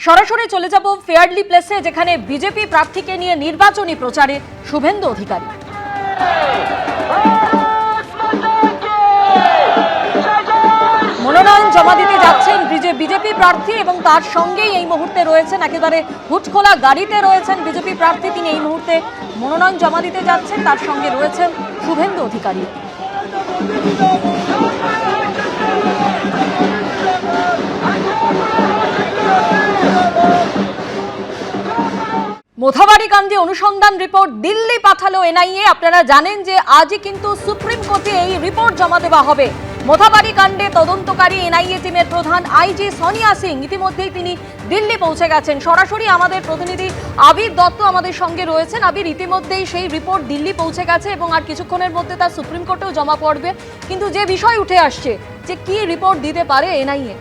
সরাসরি চলে যাব ফেয়ারলি প্লেসে, যেখানে বিজেপি প্রার্থীকে নিয়ে নির্বাচনী প্রচারে শুভেন্দু অধিকারী। মনোনয়ন জমা দিতে যাচ্ছেন বিজেপি প্রার্থী এবং তার সঙ্গেই এই মুহূর্তে রয়েছেন, একেবারে হুটখোলা গাড়িতে রয়েছেন বিজেপি প্রার্থী। তিনি এই মুহূর্তে মনোনয়ন জমা দিতে যাচ্ছেন, তার সঙ্গে রয়েছেন শুভেন্দু অধিকারী। মোথাবাড়ি কাণ্ডে অনুসন্ধান রিপোর্ট দিল্লি পাঠালো এনআইএ। আপনারা জানেন যে আজই কিন্তু সুপ্রিম কোর্টে এই রিপোর্ট জমা দেওয়া হবে। মোথাবাড়ি কাণ্ডে তদন্তকারী এনআইএ টিমের প্রধান আইজি সোনিয়া সিং ইতিমধ্যেই তিনি দিল্লি পৌঁছে গেছেন। সরাসরি আমাদের প্রতিনিধি আবির দত্ত আমাদের সঙ্গে রয়েছেন। আবির, ইতিমধ্যেই সেই রিপোর্ট দিল্লি পৌঁছে গেছে এবং আর কিছুক্ষণের মধ্যে তার সুপ্রিম কোর্টেও জমা পড়বে, কিন্তু যে বিষয় উঠে আসছে যে কি রিপোর্ট দিতে পারে এনআইএ।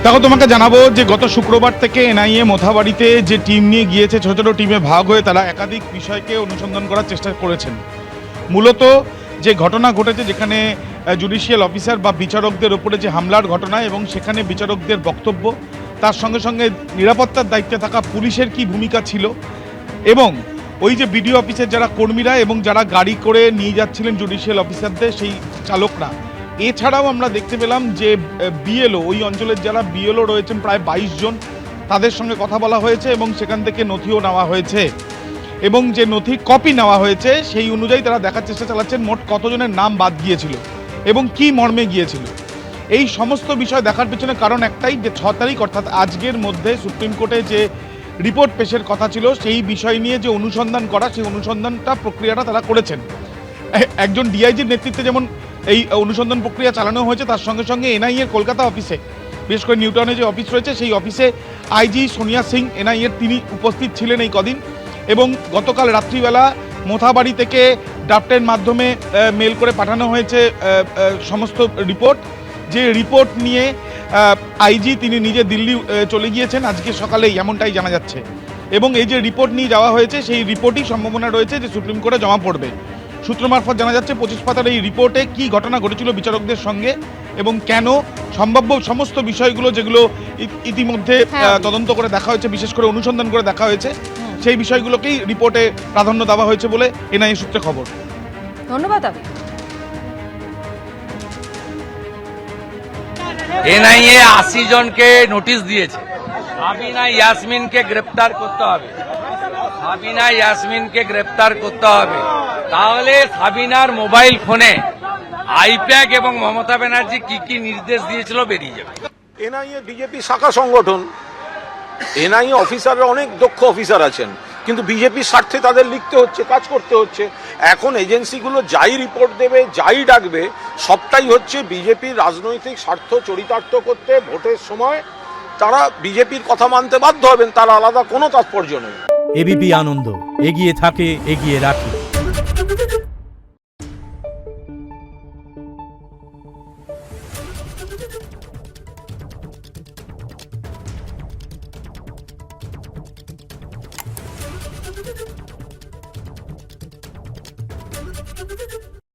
দেখো, তোমাকে জানাবো যে গত শুক্রবার থেকে এনআইএ মোথাবাড়িতে যে টিম নিয়ে গিয়েছে, ছোট ছোট টিমে ভাগ হয়ে তারা একাধিক বিষয়কে অনুসন্ধান করার চেষ্টা করেছেন। মূলত যে ঘটনা ঘটেছে, যেখানে জুডিশিয়াল অফিসার বা বিচারকদের উপরে যে হামলার ঘটনা এবং সেখানে বিচারকদের বক্তব্য, তার সঙ্গে সঙ্গে নিরাপত্তার দায়িত্বে থাকা পুলিশের কি ভূমিকা ছিল, এবং ওই যে বিডিও অফিসের যারা কর্মীরা এবং যারা গাড়ি করে নিয়ে যাচ্ছিলেন জুডিশিয়াল অফিসারদের সেই চালকরা। এছাড়াও আমরা দেখতে পেলাম যে বিএলও, ওই অঞ্চলের যারা বিএলও রয়েছেন প্রায় 22 জন, তাদের সঙ্গে কথা বলা হয়েছে এবং সেখান থেকে নথিও নেওয়া হয়েছে এবং যে নথি কপি নেওয়া হয়েছে সেই অনুযায়ী তারা দেখার চেষ্টা চালাচ্ছেন মোট কতজনের নাম বাদ গিয়েছিল এবং কি মর্মে গিয়েছিল। এই সমস্ত বিষয় দেখার পেছনে কারণ একটাই, যে 6 তারিখ অর্থাৎ আজকের মধ্যে সুপ্রিম কোর্টে যে রিপোর্ট পেশের কথা ছিল সেই বিষয় নিয়ে যে অনুসন্ধান করা, সেই অনুসন্ধানটা প্রক্রিয়াটা তারা করেছেন। একজন ডিআইজির নেতৃত্বে যেমন এই অনুসন্ধান প্রক্রিয়া চালানো হয়েছে, তার সঙ্গে সঙ্গে এনআইএর কলকাতা অফিসে, বিশেষ করে নিউটাউনে যে অফিস রয়েছে সেই অফিসে আইজি সোনিয়া সিং এনআইএর তিনি উপস্থিত ছিলেন এই কদিন। এবং গতকাল রাত্রিবেলা মোথাবাড়ি থেকে ড্রাফটের মাধ্যমে মেল করে পাঠানো হয়েছে সমস্ত রিপোর্ট, যে রিপোর্ট নিয়ে আইজি তিনি নিজে দিল্লি চলে গিয়েছেন আজকে সকালেই, এমনটাই জানা যাচ্ছে। এবং এই যে রিপোর্ট নিয়ে যাওয়া হয়েছে সেই রিপোর্টই সম্ভাবনা রয়েছে যে সুপ্রিম কোর্টে জমা পড়বে। সূত্র মারফত জানা যাচ্ছে 25 পাতার এই রিপোর্টে কি ঘটনা ঘটেছিল বিচারকদের সঙ্গে এবং কেন, সম্ভাব্য সমস্ত বিষয়গুলো যেগুলো ইতিমধ্যে তদন্ত করে দেখা হয়েছে, বিশেষ করে অনুসন্ধান করে দেখা হয়েছে, সেই বিষয়গুলোকেই রিপোর্টে প্রাধান্য দেওয়া হয়েছে বলে এনআইএ সূত্রে খবর। ধন্যবাদ। এনআইএ 80 জনকে নোটিশ দিয়েছে, সাবিনা ইয়াসমিনকে গ্রেপ্তার করতে হবে, সাবিনা ইয়াসমিনকে গ্রেপ্তার করতে হবে। তাহলে সাবিনার মোবাইল ফোনে আইপ্যাক এবং মমতা ব্যানার্জি কি কি নির্দেশ দিয়েছিল বেরিয়ে যাবে। এনআইএ বিজেপি শাখা সংগঠন, এনআইএ অফিসাররা অনেক দক্ষ অফিসার আছেন, কিন্তু বিজেপির স্বার্থে তাদের লিখতে হচ্ছে, কাজ করতে হচ্ছে। এখন এজেন্সিগুলো যাই রিপোর্ট দেবে, যাই ডাকবে, সবটাই হচ্ছে বিজেপির রাজনৈতিক স্বার্থ চরিতার্থ করতে। ভোটের সময় তারা বিজেপির কথা মানতে বাধ্য হবেন, তার আলাদা কোনো তাৎপর্য নেই। এবিপি আনন্দ, এগিয়ে থাকে, এগিয়ে রাখে।